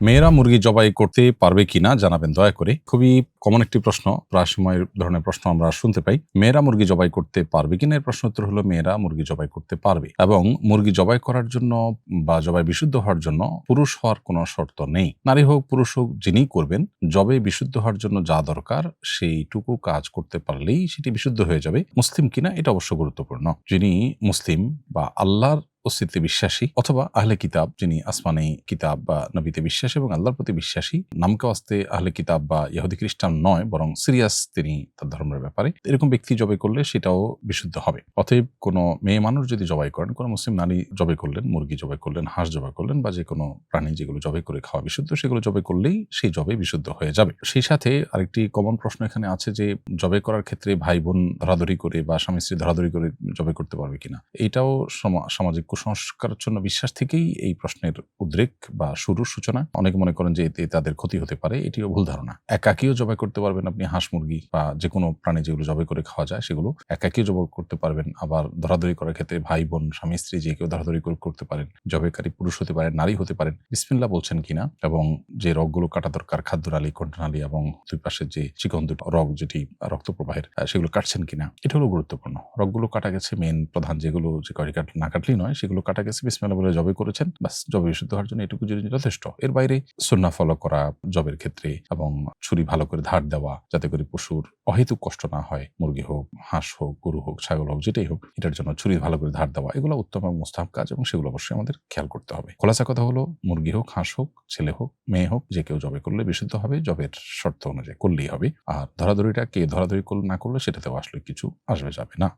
মেয়েরা মুরগি জবাই করতে পারবে কিনা জানাবেন দয়া করে। খুবই কমন একটি প্রশ্ন, প্রায় সময় ধরনের প্রশ্ন আমরা শুনতে পাই। মেয়েরা মুরগি জবাই করতে পারবে কিনা, এর প্রশ্ন উত্তর হলো মেয়েরা মুরগি জবাই করতে পারবে, এবং মুরগি জবাই করার জন্য বা জবাই বিশুদ্ধ হওয়ার জন্য পুরুষ হওয়ার কোনো শর্ত নেই। নারী হোক পুরুষ হোক, যিনি করবেন, জবে বিশুদ্ধ হওয়ার জন্য যা দরকার সেইটুকু কাজ করতে পারলেই সেটি বিশুদ্ধ হয়ে যাবে। মুসলিম কিনা এটা অবশ্য গুরুত্বপূর্ণ। যিনি মুসলিম বা আল্লাহর অস্তিত্বে বিশ্বাসী, অথবা আহলে কিতাব, যিনি আসমানি কিতাব বা নবীতে বিশ্বাসী এবং আল্লাহর প্রতি বিশ্বাসী, নামকে আস্তে আহলে কিতাব বা ইহুদি খ্রিস্টান নয়, বরং সিরিয়াস তিনি তার ধর্মের ব্যাপারে, এরকম ব্যক্তি জবাই করলে সেটাও বিশুদ্ধ হবে। অতএব কোনো মেয়ে মানুষ যদি জবাই করেন, কোনো মুসলিম নারী জবাই করলেন, মুরগি জবাই করলেন, হাঁস জবাই করলেন, বা যে কোনো প্রাণী যেগুলো জবাই করে খাওয়া বিশুদ্ধ, সেগুলো জবাই করলেই সেই জবাই বিশুদ্ধ হয়ে যাবে। সেই সাথে আরেকটি কমন প্রশ্ন এখানে আছে যে জবাই করার ক্ষেত্রে ভাই বোন ধরাধরি করে বা স্বামী স্ত্রী ধরাধরি করে জবাই করতে পারবে কিনা, এটাও সামাজিক কুসংস্কারের জন্য বিশ্বাস থেকেই এই প্রশ্নের উদ্রেক বা শুরুর সূচনা। অনেকে মনে করেন যে এতে তাদের ক্ষতি হতে পারে, এটিও ভুল ধারণা। একাকীও জবাই করতে পারবেন আপনি হাঁস মুরগি বা যে কোনো প্রাণী যেগুলো জবাই করে খাওয়া যায়, সেগুলো একাকীও জবাই করতে পারবেন। আবার ধরাধরি করার ক্ষেত্রে ভাই বোন স্বামী স্ত্রী যে কেউ ধরাধরি করে করতে পারেন। জবাইকারী পুরুষ হতে পারেন, নারী হতে পারেন, বিসমিল্লাহ বলছেন কিনা, এবং যে রগগুলো কাটা দরকার, খাদ্যনালী, কণ্ঠনালী এবং দুই পাশের যে চিকন দুটো রগ যেটি রক্ত প্রবাহের, সেগুলো কাটছেন কিনা, এটা হলো গুরুত্বপূর্ণ। রগগুলো কাটা গেছে, মেন প্রধান যেগুলো, যে কয়টি না কাটলেই নয়, সেগুলো কাটা গেছে, বিসমিল্লাহ বলে জবাই করেছেন, বাস জবাই বিশুদ্ধ হওয়ার জন্য এটুকু যদি যথেষ্ট। এর বাইরে সুন্নাহ ফলো করা জবের ক্ষেত্রে, এবং ছুরি ভালো করে ধার দেওয়া যাতে করে পশুর অহেতুক কষ্ট না হয়, মুরগি হোক, হাঁস হোক, গরু হোক, ছাগল হোক, যেটাই হোক, এটার জন্য ছুরি ভালো করে ধার দেওয়া, এগুলো উত্তম এবং মুস্তাহাব কাজ, এবং সেগুলো অবশ্যই আমাদের খেয়াল করতে হবে। খোলাসা কথা হলো, মুরগি হোক, হাঁস হোক, ছেলে হোক, মেয়ে হোক, যে কেউ জবাই করলে বিশুদ্ধ হবে, জবের শর্ত অনুযায়ী করলেই হবে। আর ধরাধরিটা কে ধরাধরি না করলে সেটাতেও আসলে কিছু আসবে যাবে না।